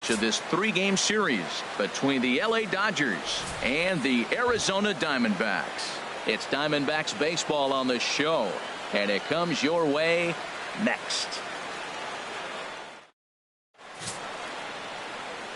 match of this 3-game series between the LA Dodgers and the Arizona Diamondbacks. It's Diamondbacks baseball on the show, and it comes your way next.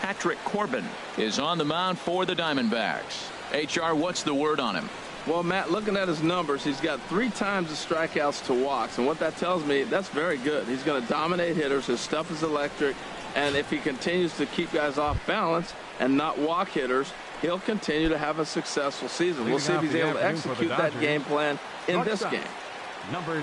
Patrick Corbin is on the mound for the Diamondbacks. HR, what's the word on him? Well, Matt, looking at his numbers, he's got 3 times the strikeouts to walks, and what that tells me, that's very good. He's going to dominate hitters. His stuff is electric, and if he continues to keep guys off balance and not walk hitters, he'll continue to have a successful season. We'll see if he's able to execute that game plan in this game.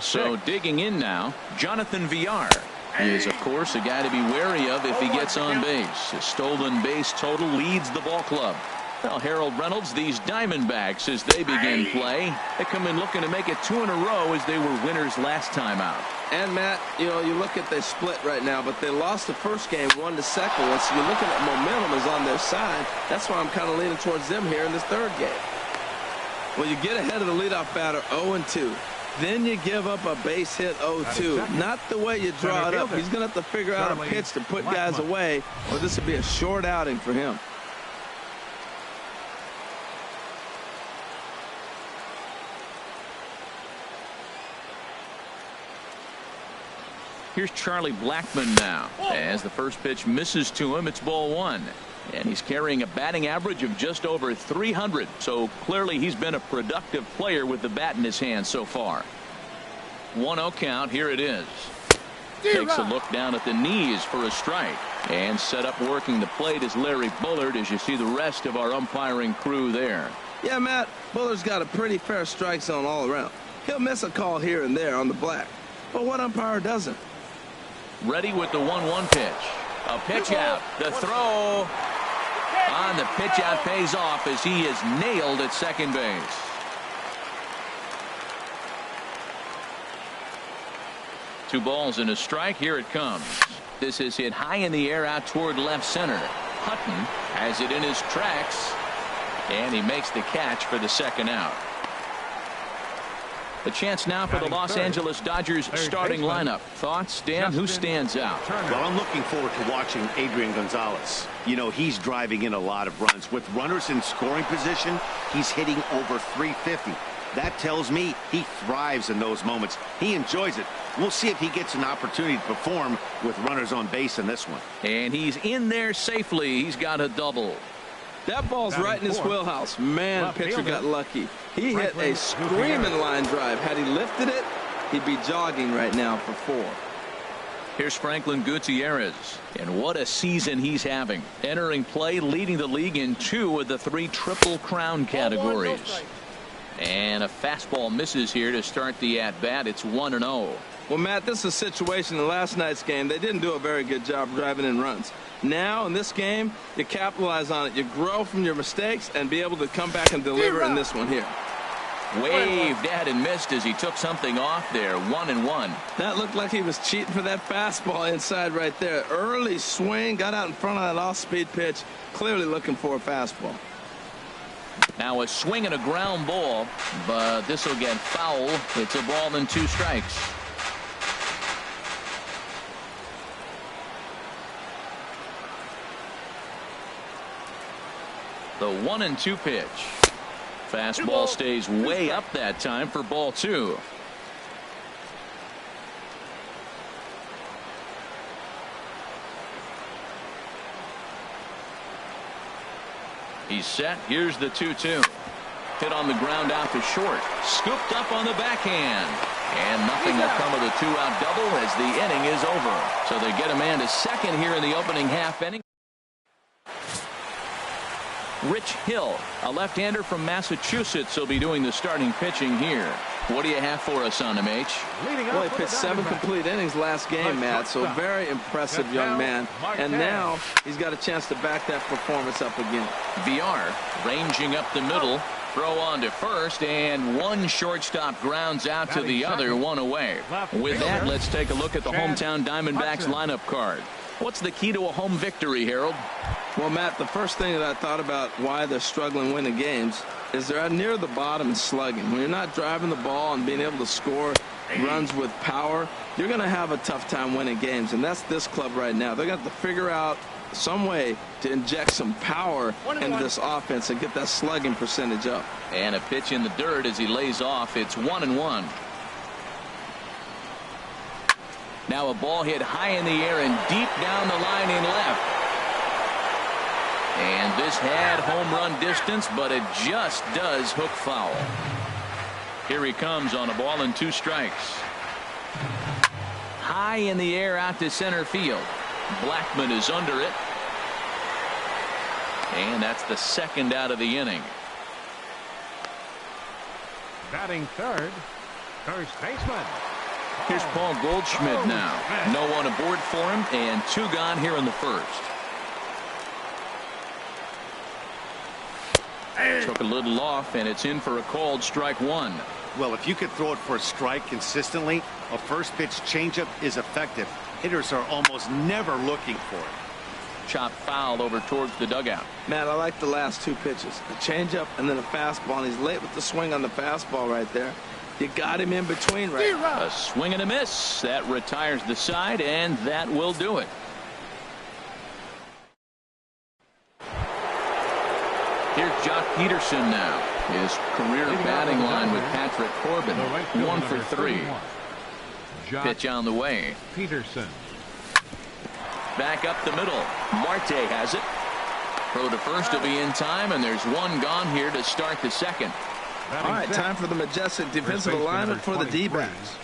So digging in now, Jonathan Villar. He is, of course, a guy to be wary of if he gets on base. His stolen base total leads the ball club. Well, Harold Reynolds, these Diamondbacks, as they begin play, they come in looking to make it 2 in a row as they were winners last time out. And, Matt, you look at they split right now, but they lost the first game 1-2. And so you're looking at momentum is on their side. That's why I'm kind of leaning towards them here in this 3rd game. Well, you get ahead of the leadoff batter 0-2. Then you give up a base hit 0-2. Not the way you draw it up. He's going to have to figure out a pitch to put guys away, or this would be a short outing for him. Here's Charlie Blackmon now. As the first pitch misses to him, it's ball 1. And he's carrying a batting average of just over 300. So clearly he's been a productive player with the bat in his hand so far. 1-0 count. Here it is. Takes a look down at the knees for a strike. And set up working the plate is Larry Bullard, as you see the rest of our umpiring crew there. Yeah, Matt, Bullard's got a pretty fair strike zone all around. He'll miss a call here and there on the black. But what umpire doesn't? Ready with the 1-1 pitch. A pitch out. The throw on the pitch out pays off as he is nailed at second base. Two balls and a strike. Here it comes. This is hit high in the air out toward left center. Hutton has it in his tracks, and he makes the catch for the second out. The chance now for the Los Angeles Dodgers starting lineup. Thoughts, Dan? Who stands out? Well, I'm looking forward to watching Adrian Gonzalez. He's driving in a lot of runs. With runners in scoring position, he's hitting over 350. That tells me he thrives in those moments. He enjoys it. We'll see if he gets an opportunity to perform with runners on base in this one. And he's in there safely. He's got a double. That ball's right in his wheelhouse. Man, pitcher got lucky. He hit a screaming line drive. Had he lifted it, he'd be jogging right now for 4. Here's Franklin Gutierrez, and what a season he's having. Entering play, leading the league in 2 of the 3 Triple Crown categories. And a fastball misses here to start the at-bat. It's 1-0. Well, Matt, this is a situation in last night's game. They didn't do a very good job driving in runs. Now, in this game, you capitalize on it. You grow from your mistakes and be able to come back and deliver in this one here. Waved at and missed as he took something off there. 1-1. That looked like he was cheating for that fastball inside right there. Early swing, got out in front of that off-speed pitch. Clearly looking for a fastball. Now a swing and a ground ball, but this will get foul. It's a ball and 2 strikes. The 1-2 pitch. Fastball stays way up that time for ball 2. He's set. Here's the 2-2. Hit on the ground out to short. Scooped up on the backhand. And nothing will come of the 2-out double as the inning is over. So they get a man to second here in the opening half inning. Rich Hill, a left-hander from Massachusetts, will be doing the starting pitching here. What do you have for us on him, H? Well, he pitched 7 complete innings last game, Matt, so very impressive young man. And now he's got a chance to back that performance up again. VR ranging up the middle. Throw on to first, and one shortstop grounds out to the other, 1 away. With that, let's take a look at the hometown Diamondbacks lineup card. What's the key to a home victory, Harold? Well, Matt, the first thing that I thought about why they're struggling winning games is they're near the bottom and slugging. When you're not driving the ball and being able to score runs with power, you're going to have a tough time winning games, and that's this club right now. They're going to have to figure out some way to inject some power into this offense and get that slugging percentage up. And a pitch in the dirt as he lays off. It's 1-1. Now a ball hit high in the air and deep down the line in left. And this had home run distance, but it just does hook foul. Here he comes on a ball and 2 strikes. High in the air out to center field. Blackmon is under it. And that's the second out of the inning. Batting third, first baseman. Here's Paul Goldschmidt now. No one aboard for him, and 2 gone here in the first. Took a little off, and it's in for a called strike 1. Well, if you could throw it for a strike consistently, a first pitch changeup is effective. Hitters are almost never looking for it. Chop foul over towards the dugout. Matt, I like the last 2 pitches. A changeup and then a fastball, and he's late with the swing on the fastball right there. You got him in between right now. A swing and a miss. That retires the side, and that will do it. Here's Jock Peterson now. His career batting line with Patrick Corbin. 1 for 3. Pitch on the way. Peterson. Back up the middle. Marte has it. Throw to first will be in time, and there's 1 gone here to start the second. All right, time for the majestic defensive alignment for the D-backs.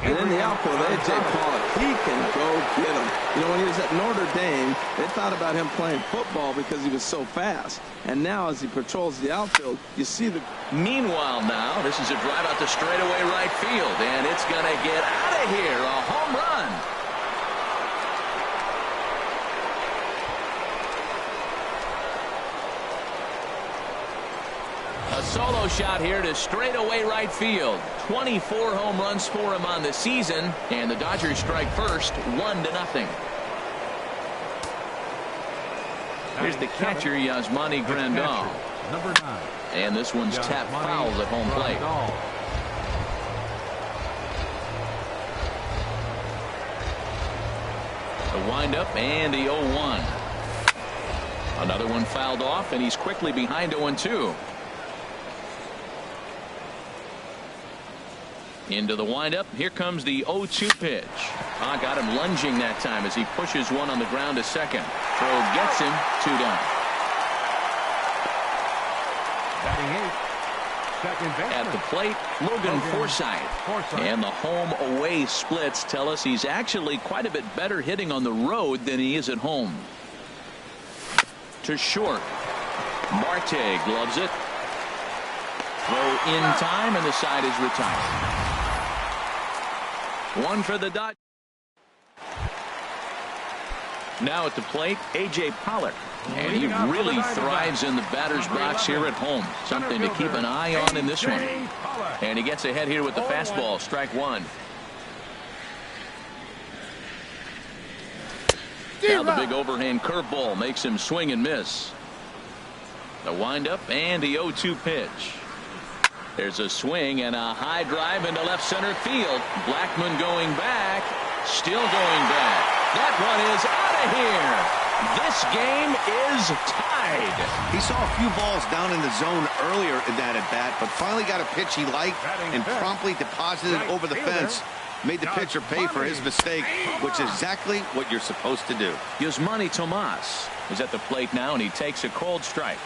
And in the outfield, A.J. Pollock, he can go get him. You know, when he was at Notre Dame, they thought about him playing football because he was so fast. And now as he patrols the outfield, you see the... Meanwhile now, this is a drive out to straightaway right field, and it's going to get out of here. A home run. A solo shot here to straightaway right field. 24 home runs for him on the season, and the Dodgers strike first, 1-0. Here's the catcher, Yasmani Grandal. Number 9. And this one's tapped foul at home plate. The windup and the 0-1. Another one fouled off, and he's quickly behind 0-2. Into the windup. Here comes the 0-2 pitch. Got him lunging that time as he pushes one on the ground to second. Throw gets him. 2 down. Batting 8. Second baseman. At the plate, Logan Forsythe. And the home-away splits tell us he's actually quite a bit better hitting on the road than he is at home. To short. Marte gloves it. Throw in time, and the side is retired. 1 for the Dodgers. Now at the plate, A.J. Pollock. And he really thrives in the batter's box here at home. Something to keep an eye on in this one. And he gets ahead here with the fastball. Strike 1. Now the big overhand curveball makes him swing and miss. The windup and the 0-2 pitch. There's a swing and a high drive into left center field. Blackmon going back. Still going back. That one is out of here. This game is tied. He saw a few balls down in the zone earlier in that at-bat, but finally got a pitch he liked and promptly deposited over the fence. Made the pitcher pay for his mistake, which is exactly what you're supposed to do. Yasmani Tomas is at the plate now, and he takes a cold strike.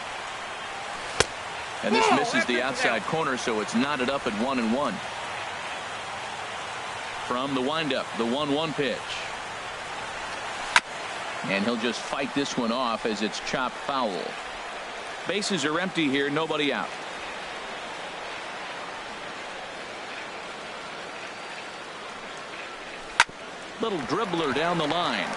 And this misses the outside corner, so it's knotted up at 1-1. From the windup, the 1-1 pitch. And he'll just fight this one off as it's chopped foul. Bases are empty here, nobody out. Little dribbler down the line.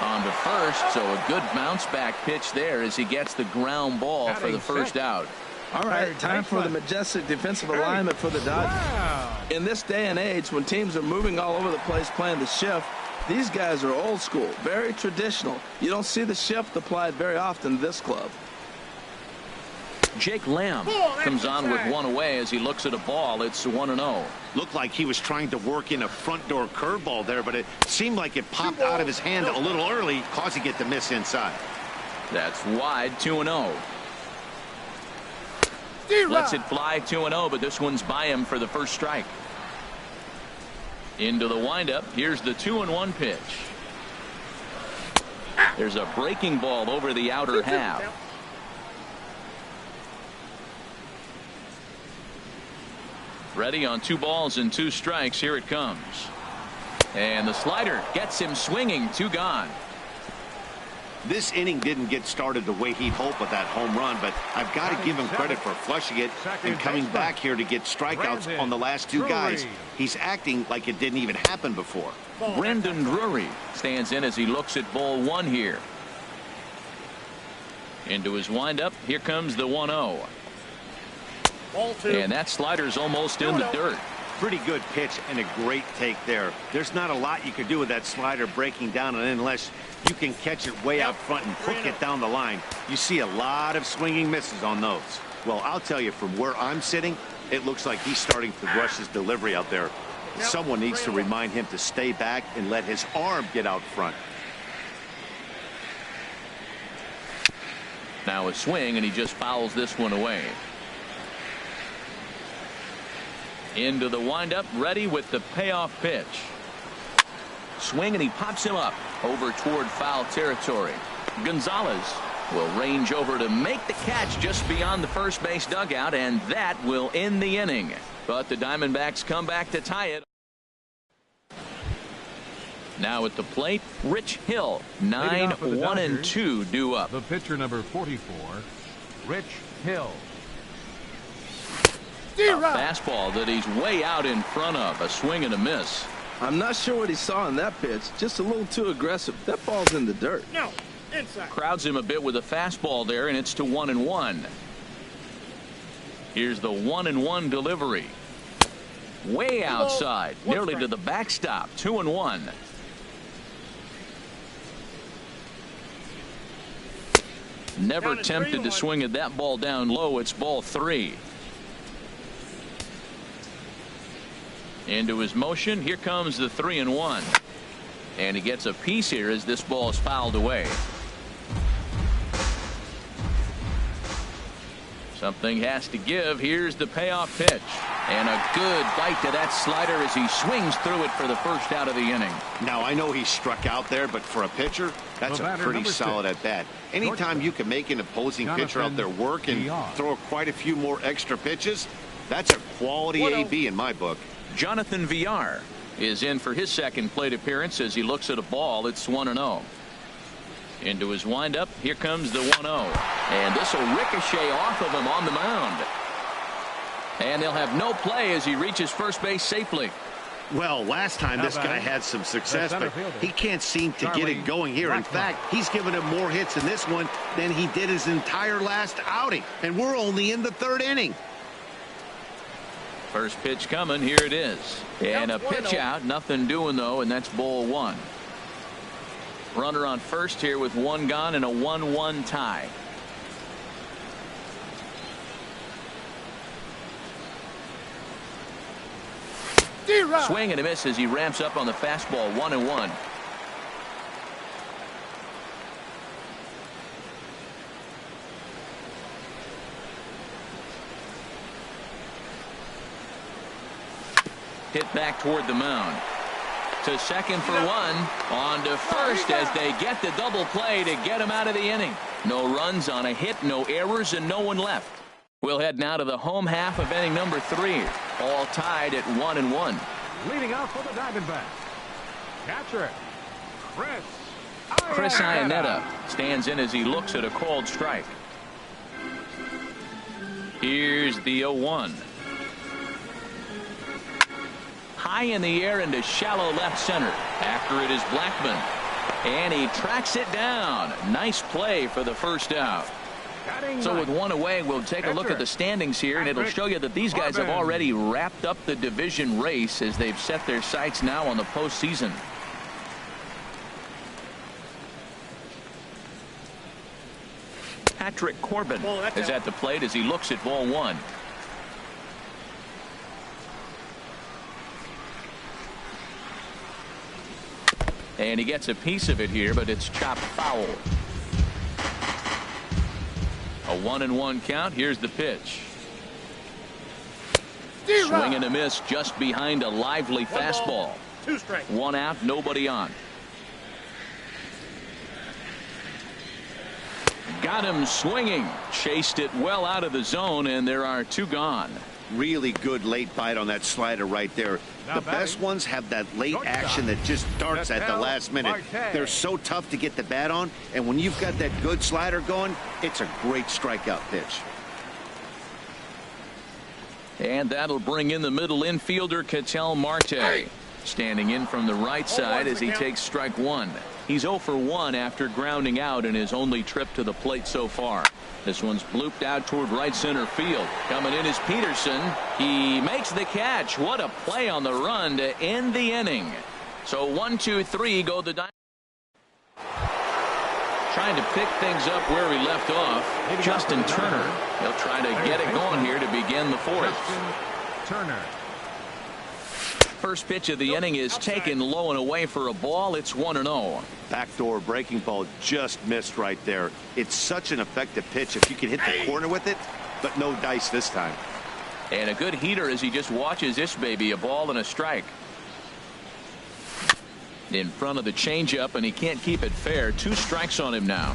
On to first, so a good bounce back pitch there as he gets the ground ball for the first out. All right, time for the majestic defensive alignment for the Dodgers. In this day and age, when teams are moving all over the place playing the shift, these guys are old school, very traditional. You don't see the shift applied very often in this club. Jake Lamb comes on with one away as he looks at a ball. It's 1-0. Looked like he was trying to work in a front door curveball there, but it seemed like it popped out of his hand a little early, causing it to miss inside. That's wide. 2-0. Lets it fly. 2-0, but this one's by him for the first strike. Into the windup. Here's the 2-1 pitch. There's a breaking ball over the outer half. Ready on 2 balls and 2 strikes. Here it comes. And the slider gets him swinging. 2 gone. This inning didn't get started the way he'd hoped with that home run, but I've got to give him credit for flushing it and coming back here to get strikeouts on the last 2 guys. He's acting like it didn't even happen before. Brandon Drury stands in as he looks at ball 1 here. Into his windup. Here comes the 1-0. And that slider's almost in the dirt. Pretty good pitch and a great take there. There's not a lot you can do with that slider breaking down, and unless you can catch it way out front and hook it down the line, you see a lot of swinging misses on those. Well, I'll tell you, from where I'm sitting, it looks like he's starting to rush his delivery out there. Someone needs to remind him to stay back and let his arm get out front. Now a swing, and he just fouls this one away. Into the windup, ready with the payoff pitch. Swing, and he pops him up over toward foul territory. Gonzalez will range over to make the catch just beyond the first base dugout, and that will end the inning. But the Diamondbacks come back to tie it. Now at the plate, Rich Hill. 9-1-2 due up. The pitcher number 44, Rich Hill. A fastball that he's way out in front of. A swing and a miss. I'm not sure what he saw in that pitch. Just a little too aggressive. That ball's in the dirt. No, inside. Crowds him a bit with a fastball there, and it's to 1-1. Here's the 1-1 delivery. Way outside, nearly to the backstop. 2-1. Never tempted to swing at that ball down low. It's ball 3. Into his motion. Here comes the 3-1. And he gets a piece here as this ball is fouled away. Something has to give. Here's the payoff pitch. And a good bite to that slider as he swings through it for the first out of the inning. Now, I know he struck out there, but for a pitcher, that's a pretty solid at bat. Anytime you can make an opposing pitcher out there work and throw quite a few more extra pitches, that's a quality AB in my book. Jonathan Villar is in for his second plate appearance as he looks at a ball. It's 1-0. Into his windup. Here comes the 1-0. And this will ricochet off of him on the mound. And they'll have no play as he reaches first base safely. Well, last time this guy had some success, but he can't seem to get it going here. In fact, he's given him more hits in this one than he did his entire last outing. And we're only in the 3rd inning. First pitch coming. Here it is. And a pitch out. Nothing doing, though, and that's ball 1. Runner on first here with 1 gone and a 1-1 tie. Swing and a miss as he ramps up on the fastball. 1-1. Hit back toward the mound. To second for 1. On to first as they get the double play to get him out of the inning. No runs on a hit, no errors, and no one left. We'll head now to the home half of inning number 3. All tied at 1-1. Leading off for the Diamondbacks, catcher Chris Iannetta stands in as he looks at a called strike. Here's the 0-1. High in the air into shallow left center. After it is Blackman. And he tracks it down. Nice play for the first out. So with 1 away, we'll take a look at the standings here, and it'll show you that these guys have already wrapped up the division race as they've set their sights now on the postseason. Patrick Corbin is at the plate as he looks at ball one. And he gets a piece of it here, but it's chopped foul. A 1-1 count. Here's the pitch. Swing and a miss just behind a lively fastball. 2 strikes. 1 out, nobody on. Got him swinging. Chased it well out of the zone, and there are 2 gone. Really good late bite on that slider right there. The best ones have that late action that just darts at the last minute. They're so tough to get the bat on, and when you've got that good slider going, it's a great strikeout pitch. And that'll bring in the middle infielder, Ketel Marte. Standing in from the right side as he takes strike 1. He's 0 for 1 after grounding out in his only trip to the plate so far. This one's blooped out toward right center field. Coming in is Peterson. He makes the catch. What a play on the run to end the inning. So 1, 2, 3 go the Diamondbacks. Trying to pick things up where he left off. Justin Turner. He'll try to get it going here to begin the 4th. Turner. First pitch of the inning is taken low and away for a ball. It's 1-0. Backdoor breaking ball just missed right there. It's such an effective pitch if you can hit the corner with it, but no dice this time. And a good heater as he just watches this baby. A ball and a strike. In front of the changeup, and he can't keep it fair. 2 strikes on him now.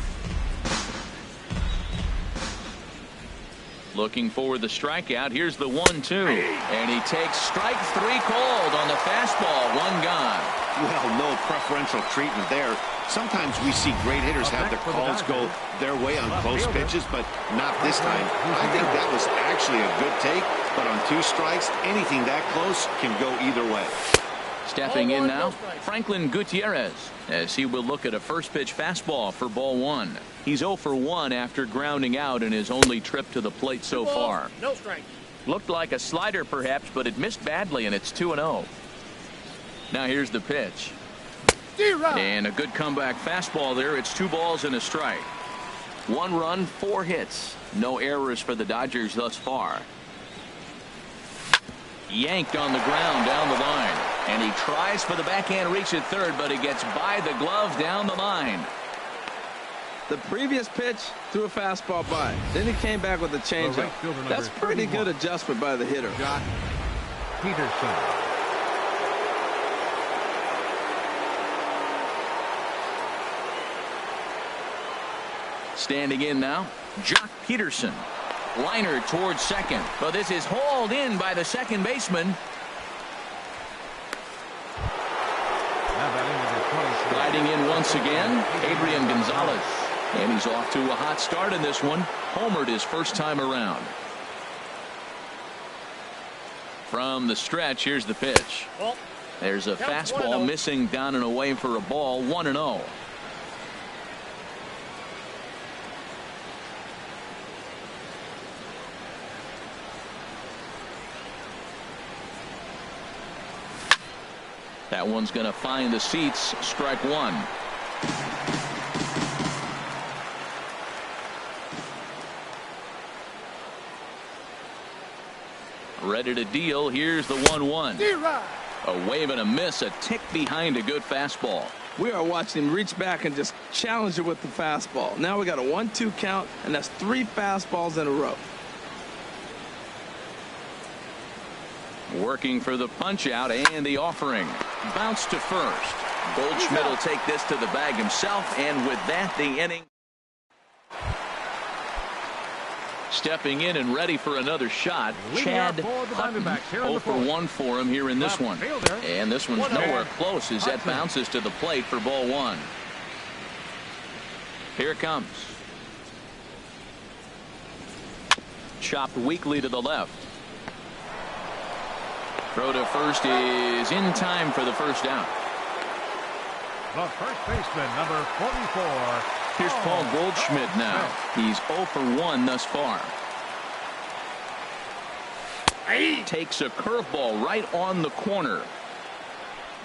Looking for the strikeout. Here's the 1-2. And he takes strike 3 cold on the fastball. 1 gone. Well, no preferential treatment there. Sometimes we see great hitters have their calls go their way on close pitches, but not this time. I think that was actually a good take, but on 2 strikes, anything that close can go either way. Stepping in now, Franklin Gutierrez, as he will look at a first pitch fastball for ball 1. He's 0 for 1 after grounding out in his only trip to the plate so far. No strike. Looked like a slider perhaps, but it missed badly, and it's 2-0. Now here's the pitch. And a good comeback fastball there. It's 2 balls and a strike. 1 run, 4 hits. No errors for the Dodgers thus far. Yanked on the ground down the line. And he tries for the backhand reach at third, but he gets by the glove down the line. The previous pitch threw a fastball by. Then he came back with a changeup. That's pretty good adjustment by the hitter. Josh Peterson. Standing in now, Jock Peterson. Liner towards second. But this is hauled in by the second baseman. Sliding in once again, Adrian Gonzalez. And he's off to a hot start in this one. Homered his first time around. From the stretch, here's the pitch. There's a fastball missing down and away for a ball. 1-0. That one's going to find the seats. Strike 1. Ready to deal. Here's the 1-1. A wave and a miss. A tick behind a good fastball. We are watching him reach back and just challenge it with the fastball. Now we got a 1-2 count, and that's 3 fastballs in a row. Working for the punch out and the offering. Bounce to first. Goldschmidt will take this to the bag himself, and with that the inning. Stepping in and ready for another shot, Chad Hutton. 0 for 1 for him here in this one. And this one's nowhere close as that bounces to the plate for ball 1. Here it comes. Chopped weakly to the left. Throw to first is in time for the first out. The first baseman, number 44. Here's Paul Goldschmidt now. He's 0 for 1 thus far. Takes a curveball right on the corner.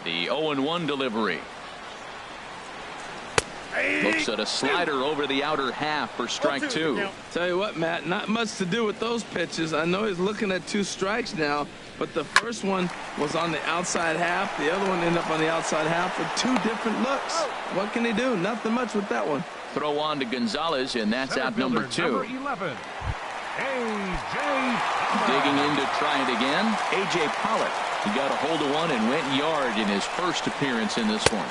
The 0-1 delivery. Looks at a slider over the outer half for strike two. Tell you what, Matt, not much to do with those pitches. I know he's looking at 2 strikes now, but the first one was on the outside half. The other one ended up on the outside half with 2 different looks. What can he do? Nothing much with that one. Throw on to Gonzalez, and that's out number 2. Number 11, A.J. Digging in to try it again, A.J. Pollock. He got a hold of one and went yard in his first appearance in this one.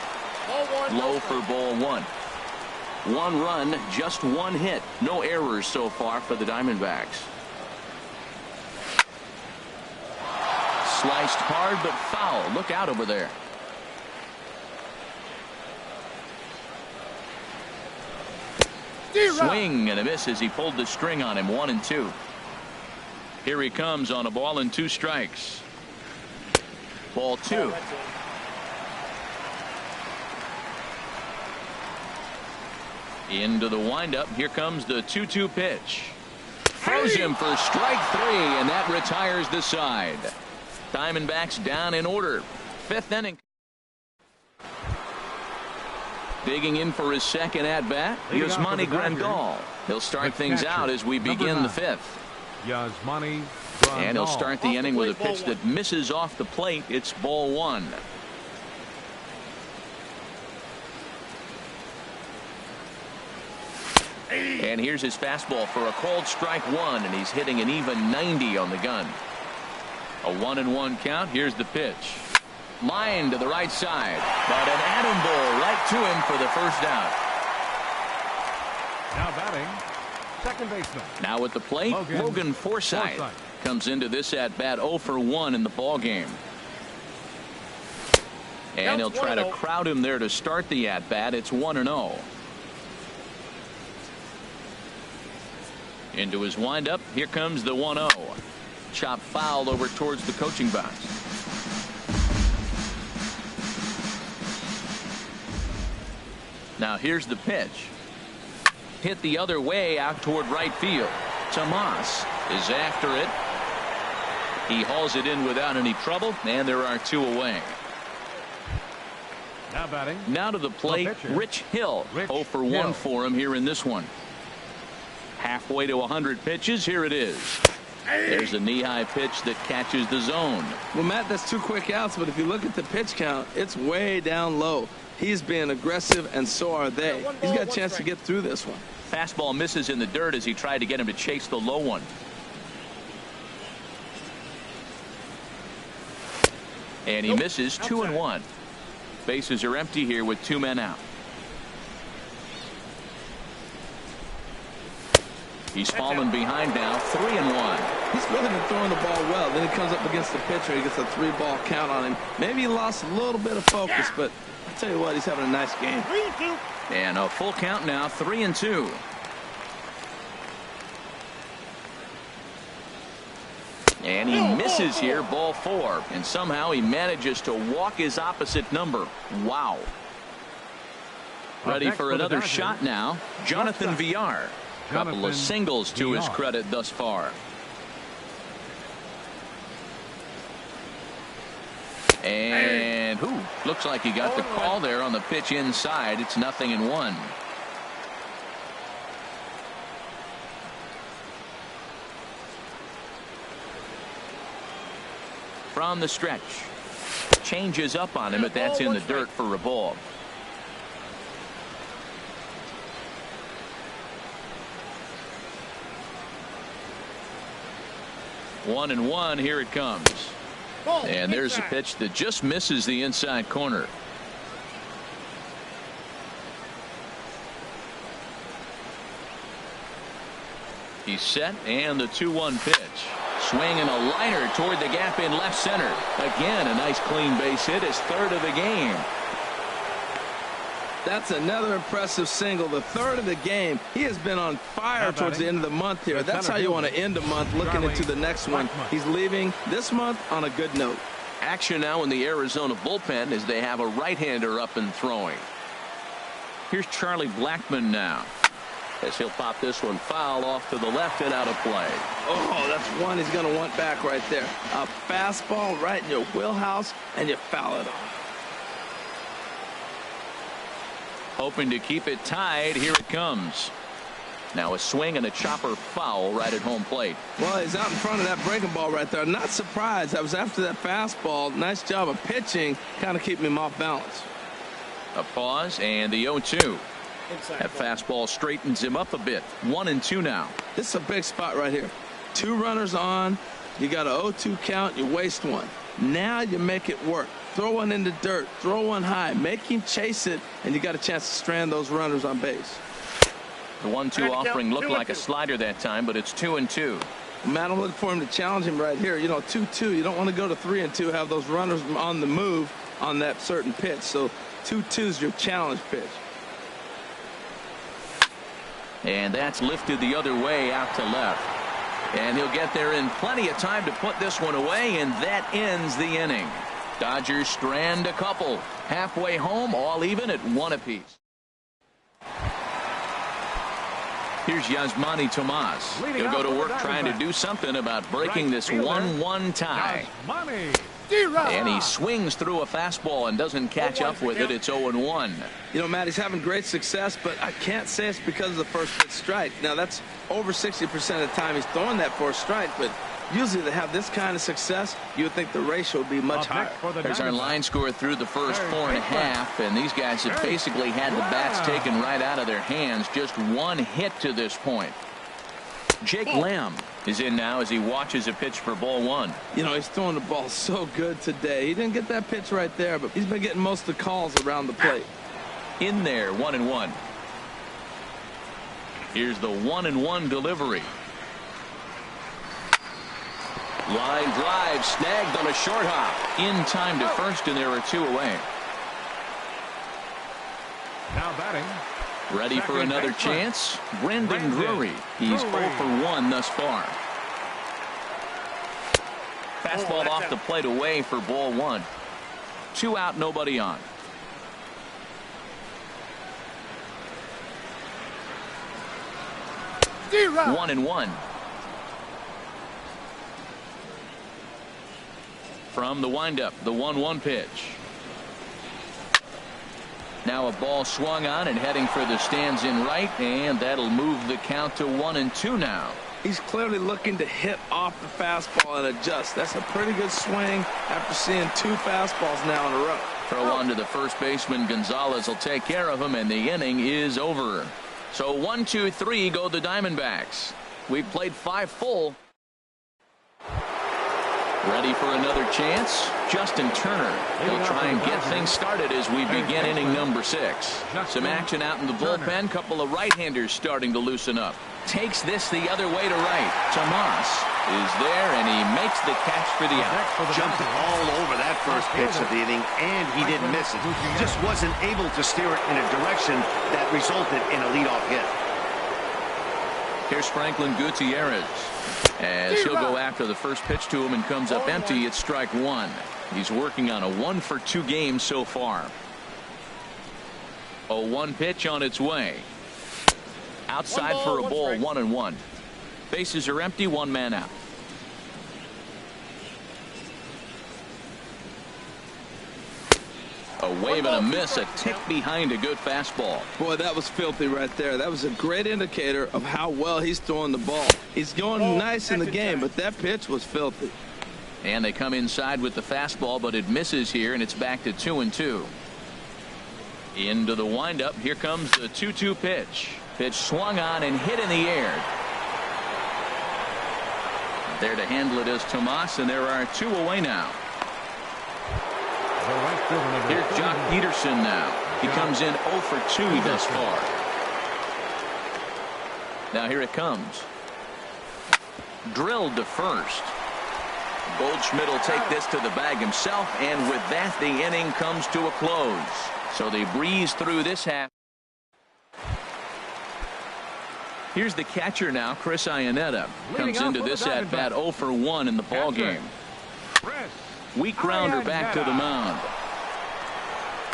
Low for ball 1. 1 run, just 1 hit. No errors so far for the Diamondbacks. Sliced hard but foul. Look out over there. Swing and a miss as he pulled the string on him. 1-2. Here he comes on a ball and 2 strikes. Ball 2. Into the windup. Here comes the 2-2 pitch. Throws him for strike 3, and that retires the side. Diamondbacks down in order. 5th inning. Digging in for his second at-bat, Yasmani Grandal. He'll start things out as we begin the 5th. Yasmani Grandal. And he'll start the inning with a pitch that misses off the plate. It's ball 1. And here's his fastball for a called strike 1, and he's hitting an even 90 on the gun. A 1-1 count. Here's the pitch. Line to the right side, but an atom ball right to him for the first out. Now batting, second baseman. Now at the plate, Logan Forsythe comes into this at bat 0 for 1 in the ball game. And he'll try to crowd him there to start the at bat. It's 1-0. Into his windup. Here comes the 1-0. Chop foul over towards the coaching box. Now here's the pitch. Hit the other way out toward right field. Tomas is after it. He hauls it in without any trouble, and there are 2 away. Now batting. Now to the plate, Rich Hill. 0 for 1 for him here in this one. Halfway to 100 pitches. Here it is. There's a knee-high pitch that catches the zone. Well, Matt, that's 2 quick outs, but if you look at the pitch count, it's way down low. He's being aggressive, and so are they. He's got a chance to get through this one. Fastball misses in the dirt as he tried to get him to chase the low one. And he misses. 2-1. Bases are empty here with 2 men out. He's fallen behind now. 3-1. He's really been throwing the ball well. Then he comes up against the pitcher. He gets a 3-ball count on him. Maybe he lost a little bit of focus, but I'll tell you what, he's having a nice game. And a full count now. 3-2. And he misses here. Ball 4. And somehow he manages to walk his opposite number. Wow. Ready for another shot now. Jonathan Villar. Couple of singles to his credit thus far. And looks like he got the call there on the pitch inside. It's 0-1. From the stretch. Changes up on him, but that's in the dirt for a ball. One and one. Here it comes. And there's a pitch that just misses the inside corner. He's set, and the 2-1 pitch. Swinging a liner toward the gap in left center. Again, a nice clean base hit, his 3rd of the game. That's another impressive single, the 3rd of the game. He has been on fire towards the end of the month here. That's how you want to end a month, looking into the next one. He's leaving this month on a good note. Action now in the Arizona bullpen as they have a right-hander up and throwing. Here's Charlie Blackmon now, as he'll pop this one foul off to the left and out of play. Oh, that's one he's going to want back right there. A fastball right in your wheelhouse, and you foul it off. Hoping to keep it tied. Here it comes. Now a swing and a chopper foul right at home plate. Well, he's out in front of that breaking ball right there. Not surprised. I was after that fastball. Nice job of pitching, kind of keeping him off balance. A pause and the 0-2. That fastball straightens him up a bit. 1-2 now. This is a big spot right here. 2 runners on. You got an 0-2 count. You waste one. Now you make it work. Throw one in the dirt. Throw one high. Make him chase it, and you got a chance to strand those runners on base. The 1-2 offering looked like a slider that time, but it's 2-2. Matt, I'm looking for him to challenge him right here. You know, 2-2. You don't want to go to 3-2, have those runners on the move on that certain pitch. So 2-2 is your challenge pitch. And that's lifted the other way out to left. And he'll get there in plenty of time to put this one away, and that ends the inning. Dodgers strand a couple. Halfway home, all even at 1 apiece. Here's Yasmani Tomas. He'll go to work trying to do something about breaking this 1-1 tie. And he swings through a fastball and doesn't catch up with it. It's 0-1. You know, Matt, he's having great success, but I can't say it's because of the first pitch strike. Now, that's over 60% of the time he's throwing that for a strike, but usually they have this kind of success, you would think the ratio would be much higher. There's our line score through the first 4.5, and these guys have basically had the bats taken right out of their hands. Just one hit to this point. Jake Lamb is in now as he watches a pitch for ball 1. You know, he's throwing the ball so good today. He didn't get that pitch right there, but he's been getting most of the calls around the plate. In there, 1-1. Here's the 1-1 delivery. Line drive snagged on a short hop. In time to first, and there are 2 away. Now batting. Ready for another chance? Brendan Drury. He's 0 for 1 thus far. Fastball off the plate away for ball 1. 2 out, nobody on. D-Rock. 1-1. From the windup, the 1-1 pitch. Now a ball swung on and heading for the stands in right, and that'll move the count to 1-2 now. He's clearly looking to hit off the fastball and adjust. That's a pretty good swing after seeing 2 fastballs now in a row. Throw on to the first baseman. Gonzalez will take care of him, and the inning is over. So 1, 2, 3 go the Diamondbacks. We've played 5 full. Ready for another chance? Justin Turner. He'll try and get things started as we begin inning number 6. Some action out in the bullpen. Couple of right-handers starting to loosen up. Takes this the other way to right. Tomas is there, and he makes the catch for the out. Jumped all over that first pitch of the inning, and he didn't miss it. Just wasn't able to steer it in a direction that resulted in a leadoff hit. Here's Franklin Gutierrez as he'll go after the first pitch to him and comes up empty. It's strike 1. He's working on a 1 for 2 game so far. A 1 pitch on its way. Outside for a ball, 1-1. Bases are empty, 1 man out. A wave and a miss, a tick behind a good fastball. Boy, that was filthy right there. That was a great indicator of how well he's throwing the ball. He's going nice in the game, but that pitch was filthy. And they come inside with the fastball, but it misses here, and it's back to 2-2. Into the windup. Here comes the 2-2 pitch. Pitch swung on and hit in the air. There to handle it is Tomas, and there are 2 away now. Here's Jock Peterson now. He comes in 0 for 2 thus far. Now here it comes. Drilled to first. Goldschmidt will take this to the bag himself, and with that the inning comes to a close. So they breeze through this half. Here's the catcher now, Chris Iannetta. Comes into this at bat 0 for 1 in the ball game. Weak grounder back to the mound.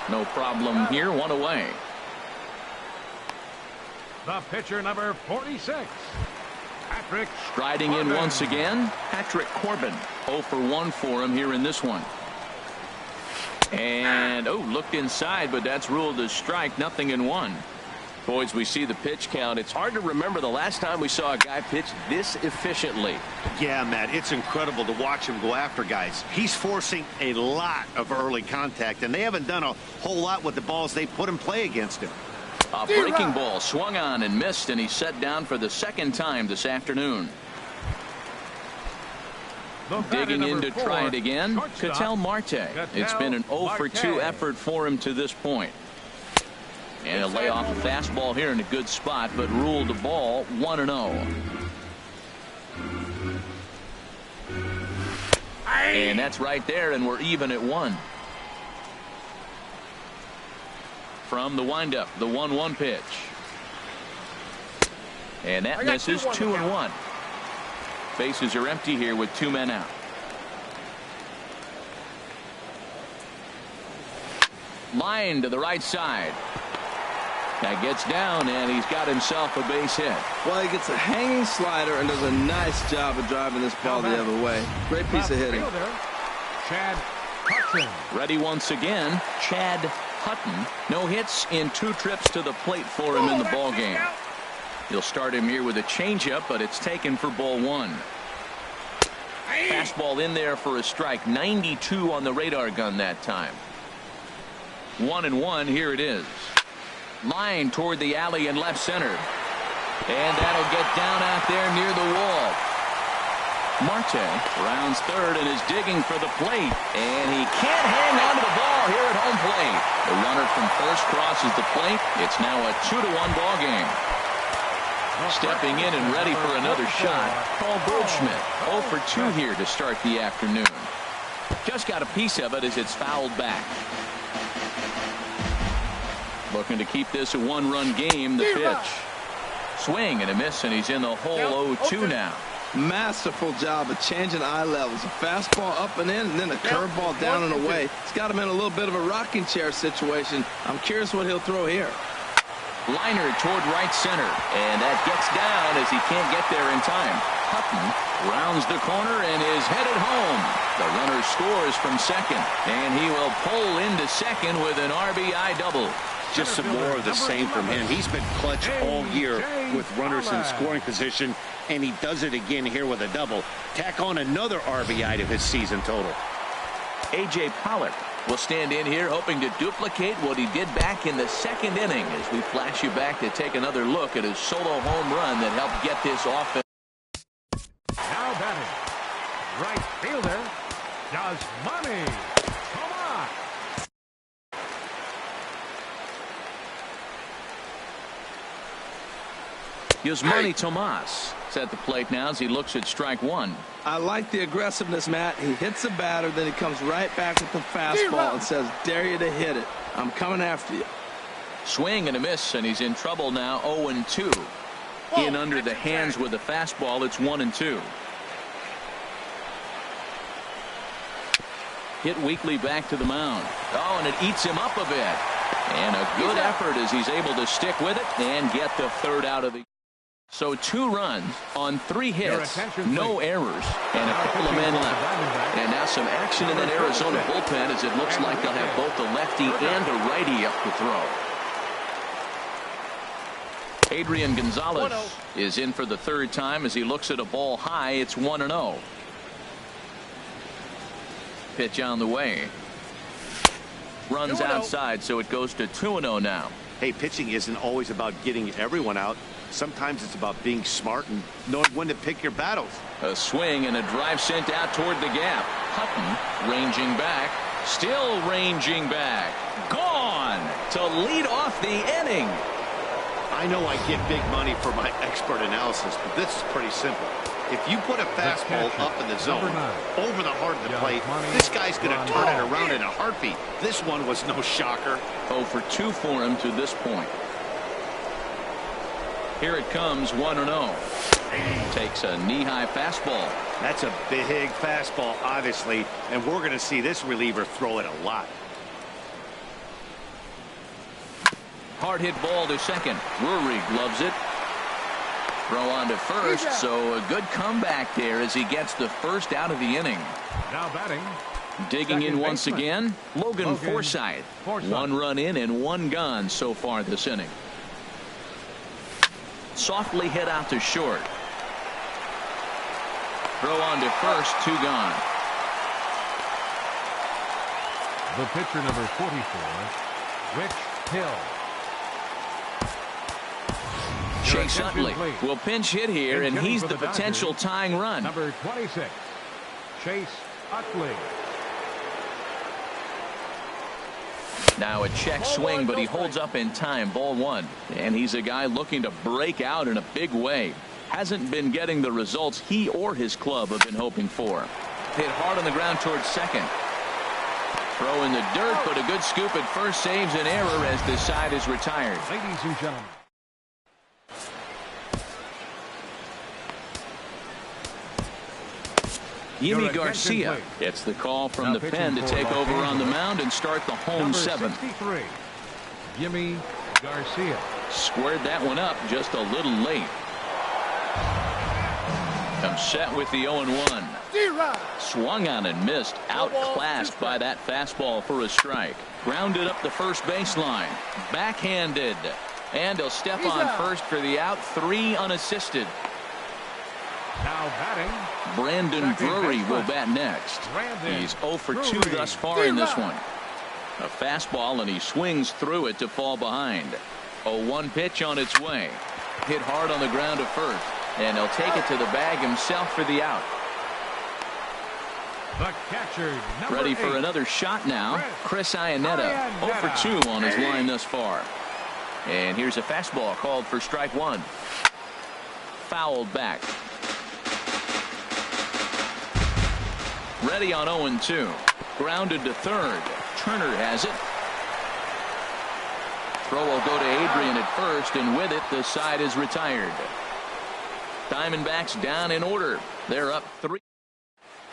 No problem here, 1 away. The pitcher, number 46. Patrick Striding in once again, Patrick Corbin. 0 for 1 for him here in this one. And, oh, looked inside, but that's ruled a strike. 0-1. Boys, we see the pitch count. It's hard to remember the last time we saw a guy pitch this efficiently. Yeah, Matt, it's incredible to watch him go after guys. He's forcing a lot of early contact, and they haven't done a whole lot with the balls they put in play against him. A breaking ball swung on and missed, and he's set down for the second time this afternoon. Digging in to try it again, Ketel Marte. It's been an 0-for-2 effort for him to this point. And a lay off a fastball here in a good spot, but ruled the ball 1-0. And that's right there, and we're even at 1. From the windup, the 1-1 pitch. And that misses. 2-1. Bases are empty here with 2 men out. Line to the right side. That gets down, and he's got himself a base hit. Well, he gets a hanging slider and does a nice job of driving this ball the other way. Great piece of hitting. Chad Hutton. Ready once again, Chad Hutton. No hits in 2 trips to the plate for him in the ball game. He'll start him here with a changeup, but it's taken for ball 1. Fastball in there for a strike. 92 on the radar gun that time. 1-1. Here it is. Line toward the alley in left center. And that'll get down out there near the wall. Marte rounds third and is digging for the plate. And he can't hang on to the ball here at home plate. The runner from first crosses the plate. It's now a 2-1 ball game. Stepping in and ready for another shot, Paul Goldschmidt. 0-for-2 here to start the afternoon. Just got a piece of it as it's fouled back. Looking to keep this a 1-run game. The pitch. Swing and a miss, and he's in the hole 0-2 now. Masterful job of changing eye levels. A fastball up and in, and then a curveball down and away. It's got him in a little bit of a rocking chair situation. I'm curious what he'll throw here. Liner toward right center, and that gets down as he can't get there in time. Hutton rounds the corner and is headed home. The runner scores from second, and he will pull into second with an RBI double. Just some more of the same from him. He's been clutch all year with runners in scoring position, and he does it again here with a double. Tack on another RBI to his season total. A.J. Pollock will stand in here hoping to duplicate what he did back in the second inning as we flash you back to take another look at his solo home run that helped get this offense. Now batting, right fielder, does money. Come on. Yasmani Tomas at the plate now as he looks at strike 1. I like the aggressiveness, Matt. He hits the batter, then he comes right back with the fastball and says, dare you to hit it. I'm coming after you. Swing and a miss, and he's in trouble now. 0-2. In under the hands with a fastball. It's 1-2. Hit weakly back to the mound. Oh, and it eats him up a bit. And a good effort as he's able to stick with it and get the third out of the. So 2 runs on 3 hits, no errors, and a couple of men left. And now some action in that Arizona bullpen as it looks like they'll have both the lefty and the righty up to throw. Adrian Gonzalez is in for the 3rd time as he looks at a ball high. It's 1-0. Pitch on the way. Runs outside, so it goes to 2-0 now. Hey, pitching isn't always about getting everyone out. Sometimes it's about being smart and knowing when to pick your battles. A swing and a drive sent out toward the gap. Hutton ranging back. Still ranging back. Gone to lead off the inning. I know I get big money for my expert analysis, but this is pretty simple. If you put a fastball up in the zone, over the heart of the plate, this guy's going to turn it around in a heartbeat. This one was no shocker. 0-for-2 for him to this point. Here it comes, 1-0. Takes a knee-high fastball. That's a big fastball, obviously, and we're going to see this reliever throw it a lot. Hard hit ball to second. Drury gloves it. Throw on to first, so a good comeback there as he gets the first out of the inning. Now batting, Digging in Second once baseman. again, Logan Forsythe. One run in and one gone so far this inning. Softly hit out to short. Throw on to first, 2 gone. The pitcher, number 44, Rich Hill. Chase Utley will pinch hit here, and he's the Dodgers, potential tying run. Number 26, Chase Utley. Now a check swing, but he holds up in time. Ball 1. And he's a guy looking to break out in a big way. Hasn't been getting the results he or his club have been hoping for. Hit hard on the ground towards second. Throw in the dirt, but a good scoop at first saves an error as the side is retired. Ladies and gentlemen. Yimi Garcia gets the call from the pen to take over on the mound and start the home Number 7th. 63, Yimi Garcia. Squared that one up just a little late. Comes set with the 0-1. Swung on and missed. Outclassed by that fastball for a strike. Grounded up the first baseline. Backhanded. And he'll step on first for the out. 3 unassisted. Now batting, Brandon Drury will bat next. He's 0 for 2 thus far in this one. A fastball, and he swings through it to fall behind. 0-1 pitch on its way. Hit hard on the ground to first. And he'll take it to the bag himself for the out. the catcher, number Ready 8, for another shot now. Chris Iannetta, 0 for 2 on his line thus far. And here's a fastball called for strike 1. Fouled back. Ready on 0-2. Grounded to third. Turner has it. Throw will go to Adrian at first, and with it, the side is retired. Diamondbacks down in order. They're up 3.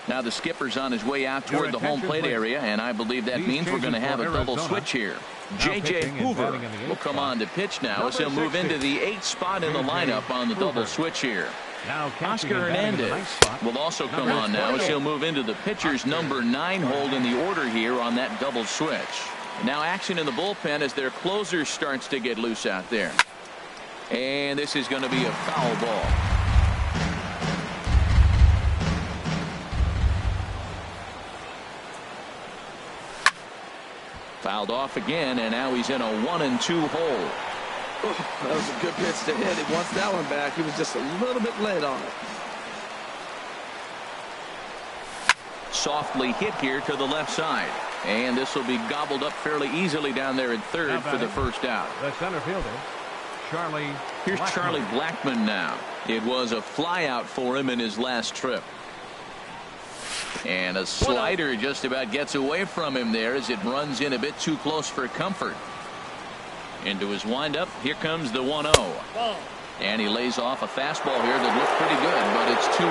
Now the skipper's on his way out toward the home plate area, and I believe that means we're going to have a double switch here. J.J. Hoover will come on to pitch now as he'll move into the 8th spot in the lineup on the double switch here. Oscar Hernandez will also come on now as he'll move into the pitcher's number 9 hold in the order here on that double switch. Now action in the bullpen as their closer starts to get loose out there. And this is going to be a foul ball. Fouled off again, and now he's in a 1-2 hole. That was a good pitch to hit. He wants that one back. He was just a little bit late on it. Softly hit here to the left side. And this will be gobbled up fairly easily down there at third for the first out. The center fielder, Charlie. Here's Charlie Blackmon now. It was a fly out for him in his last trip. And a slider just about gets away from him there as it runs in a bit too close for comfort. Into his windup, here comes the 1-0. And he lays off a fastball here that looks pretty good, but it's 2-0.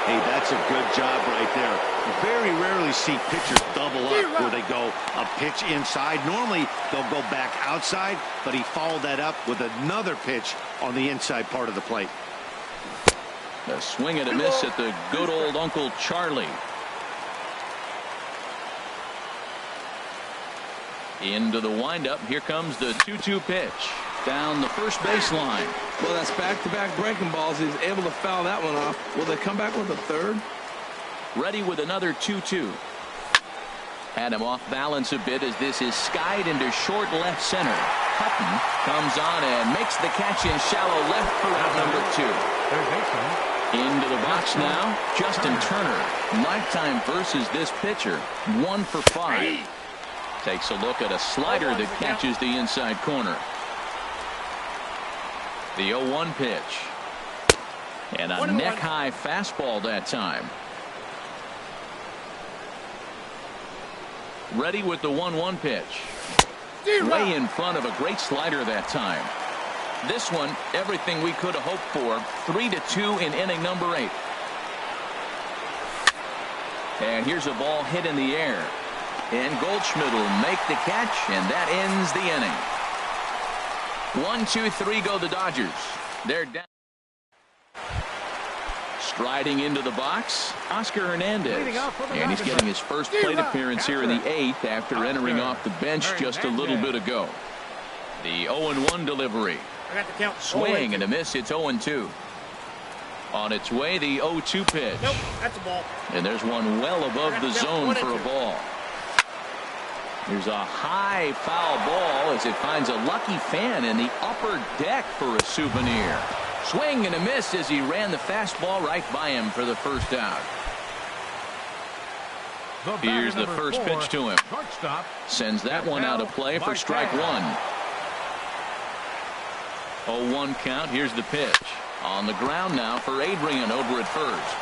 Hey, that's a good job right there. Very rarely see pitchers double up where they go a pitch inside. Normally, they'll go back outside, but he followed that up with another pitch on the inside part of the plate. A swing and a miss at the good old Uncle Charlie. Into the windup. Here comes the 2-2 pitch. Down the first baseline. Well, that's back-to-back breaking balls. He's able to foul that one off. Will they come back with a third? Ready with another 2-2. Had him off balance a bit as this is skied into short left center. Hutton comes on and makes the catch in shallow left for out number 2. Into the box now, Justin Turner. Lifetime versus this pitcher. 1 for 5. Takes a look at a slider that catches the inside corner. The 0-1 pitch. And a neck-high fastball that time. Ready with the 1-1 pitch. Way in front of a great slider that time. This one, everything we could have hoped for. 3-2 in inning number 8. And here's a ball hit in the air. And Goldschmidt will make the catch, and that ends the inning. 1-2-3 go the Dodgers. They're down. Striding into the box, Oscar Hernandez. And he's getting his first plate appearance here in the 8th after entering off the bench just a little bit ago. The 0-1 delivery. Swing and a miss. It's 0-2. On its way, the 0-2 pitch. Nope, that's a ball. And there's one well above the zone for a ball. Here's a high foul ball as it finds a lucky fan in the upper deck for a souvenir. Swing and a miss as he ran the fastball right by him for the first out. Here's the first pitch to him. Sends that one out of play for strike one. 0-1 count. Here's the pitch. On the ground now for Adrian over at first.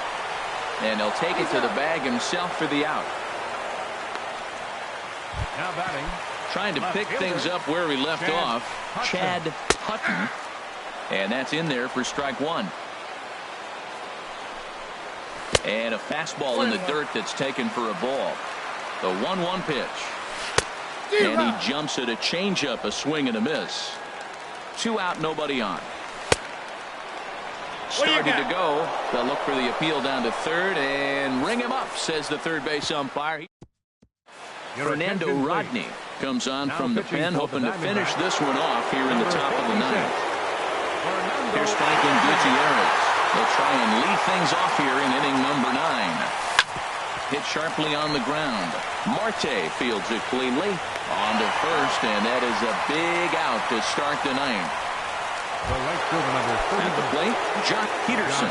And he'll take it to the bag himself for the out. Now batting. Trying to pick things up where we left off. Chad Hutton. And that's in there for strike one. And a fastball in the dirt that's taken for a ball. The 1-1 pitch. And he jumps at a changeup, a swing and a miss. 2 out, nobody on. Started to go. They'll look for the appeal down to third and ring him up, says the third base umpire. Fernando Rodney comes on from the pen, hoping to finish this one off here in the top of the ninth. Here's Franklin Gutierrez. They'll try and lead things off here in inning number 9. Hit sharply on the ground. Marte fields it cleanly. On to first, and that is a big out to start the ninth. At the plate, Jock Peterson,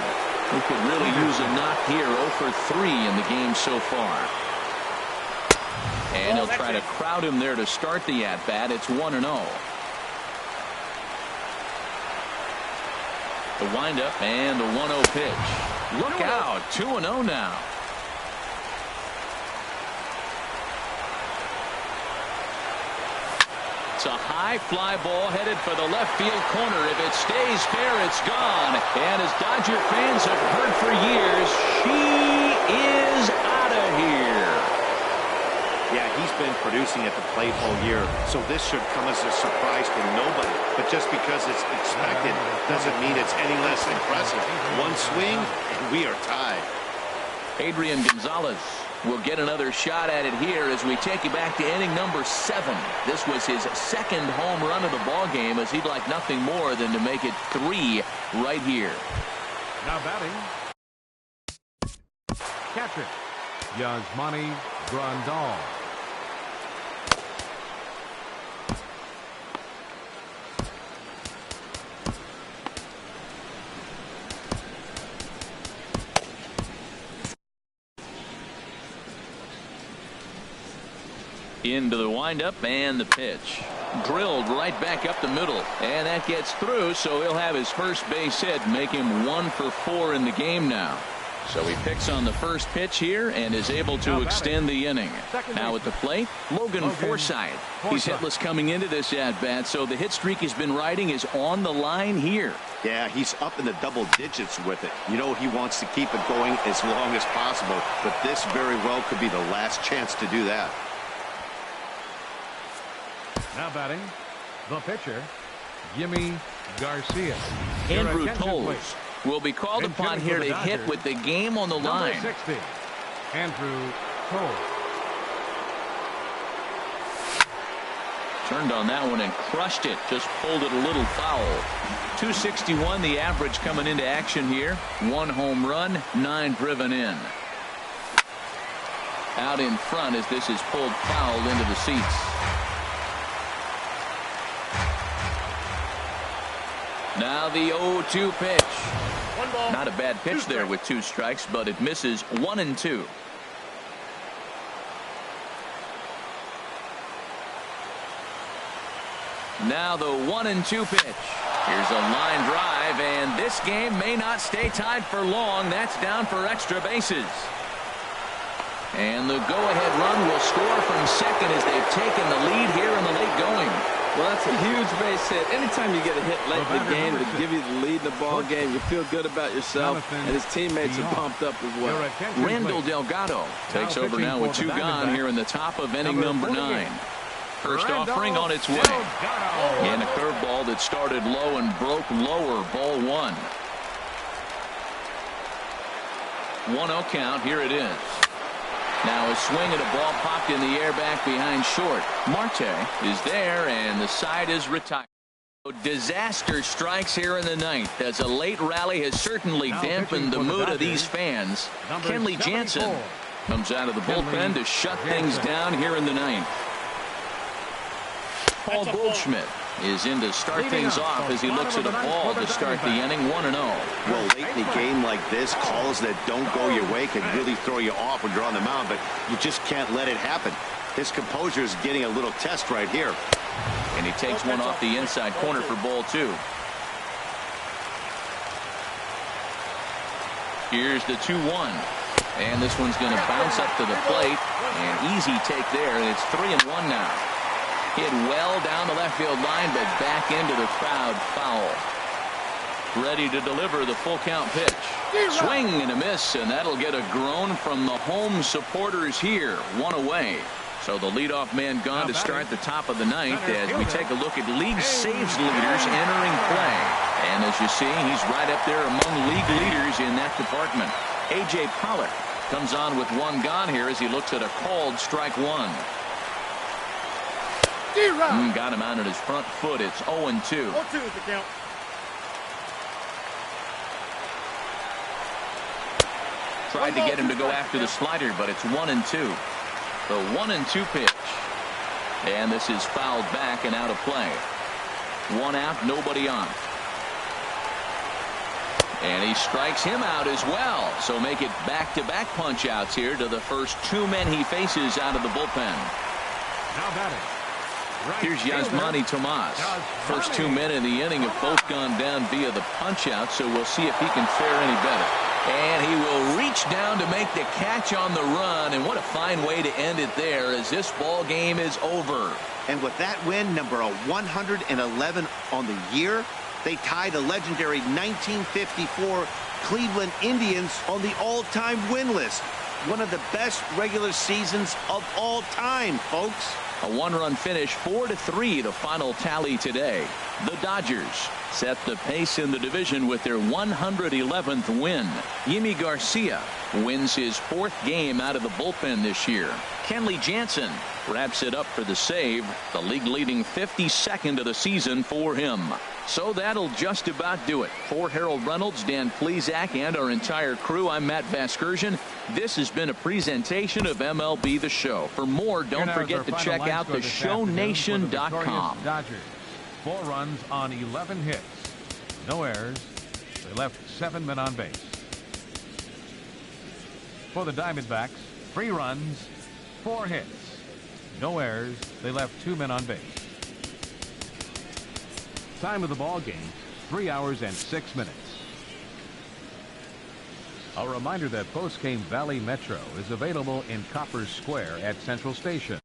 who could really use a knock here. 0 for 3 in the game so far. And he'll try to crowd him there to start the at-bat. It's 1-0. The windup and the 1-0 pitch. Look out, 2-0 now. It's a high fly ball headed for the left field corner. If it stays fair, it's gone. And as Dodger fans have heard for years, she is out of here. Yeah, he's been producing at the plate all year, so this should come as a surprise to nobody. But just because it's expected doesn't mean it's any less impressive. One swing, and we are tied. Adrian Gonzalez will get another shot at it here as we take you back to inning number 7. This was his second home run of the ball game, as he'd like nothing more than to make it 3 right here. Now batting. Catcher, Yasmani Grandal. Into the windup and the pitch. Drilled right back up the middle. And that gets through, so he'll have his first base hit, make him 1 for 4 in the game now. So he picks on the first pitch here and is able to extend the inning. Now at the plate, Logan Forsythe. He's hitless coming into this at-bat, so the hit streak he's been riding is on the line here. Yeah, he's up in the double digits with it. You know, he wants to keep it going as long as possible, but this very well could be the last chance to do that. Now batting, the pitcher, Jimmy Garcia. Andrew Toles will be called upon here to hit with the game on the line. Number 60, Andrew Toles. Turned on that one and crushed it. Just pulled it a little foul. 261 the average coming into action here. 1 home run, 9 driven in. Out in front as this is pulled foul into the seats. Now the 0-2 pitch. Not a bad pitch there with 2 strikes, but it misses 1-2. Now the 1-2 pitch. Here's a line drive, and this game may not stay tied for long. That's down for extra bases. And the go-ahead run will score from second as they've taken the lead here in the late going. Well, that's a huge base hit. Anytime you get a hit late in the game to give you the lead in the ball game, you feel good about yourself, and his teammates are pumped up as well. Randall Delgado takes over now with 2 gone here in the top of inning number 9. First offering on its way. And a curveball that started low and broke lower, ball 1. 1-0 count. Here it is. Now a swing and a ball popped in the air back behind short. Marte is there, and the side is retired. Disaster strikes here in the ninth, as a late rally has certainly dampened the mood of these fans. Kenley Jansen comes out of the bullpen to shut things down here in the ninth. Paul Goldschmidt is in to start things off as he looks at a ball to start the inning. 1-0. Well, late in a game like this, calls that don't go your way can really throw you off when you're on the mound, but you just can't let it happen. His composure is getting a little test right here. And he takes one off the inside corner for ball 2. Here's the 2-1. And this one's going to bounce up to the plate. An easy take there, and it's 3-1 now. Hit well down the left field line, but back into the crowd, foul. Ready to deliver the full count pitch. Swing and a miss, and that'll get a groan from the home supporters here. 1 away. So the leadoff man gone to start the top of the ninth as we take a look at league saves leaders entering play. And as you see, he's right up there among league leaders in that department. A.J. Pollock comes on with 1 gone here as he looks at a called strike 1. Got him out at his front foot. It's 0-2. 0-2 is the count. Tried to get him to go after the slider, but it's 1-2. The 1-2 pitch. And this is fouled back and out of play. 1 out, nobody on. And he strikes him out as well. So make it back-to-back punch outs here to the first 2 men he faces out of the bullpen. Now batting. Here's Yasmani Tomas. First 2 men in the inning have both gone down via the punch out, so we'll see if he can fare any better. And he will reach down to make the catch on the run, and what a fine way to end it there as this ball game is over. And with that win, number 111 on the year, they tie the legendary 1954 Cleveland Indians on the all-time win list. One of the best regular seasons of all time, folks. A 1-run finish, 4-3, the final tally today. The Dodgers set the pace in the division with their 111th win. Yimi Garcia wins his 4th game out of the bullpen this year. Kenley Jansen wraps it up for the save, the league leading 52nd of the season for him. So that'll just about do it. For Harold Reynolds, Dan Plesac, and our entire crew, I'm Matt Vasgersian. This has been a presentation of MLB The Show. For more, don't forget to check out theshownation.com. Dodgers, 4 runs on 11 hits. No errors. They left 7 men on base. For the Diamondbacks, 3 runs, 4 hits. No errors. They left 2 men on base. Time of the ball game, 3 hours and 6 minutes. A reminder that post-game Valley Metro is available in Copper Square at Central Station.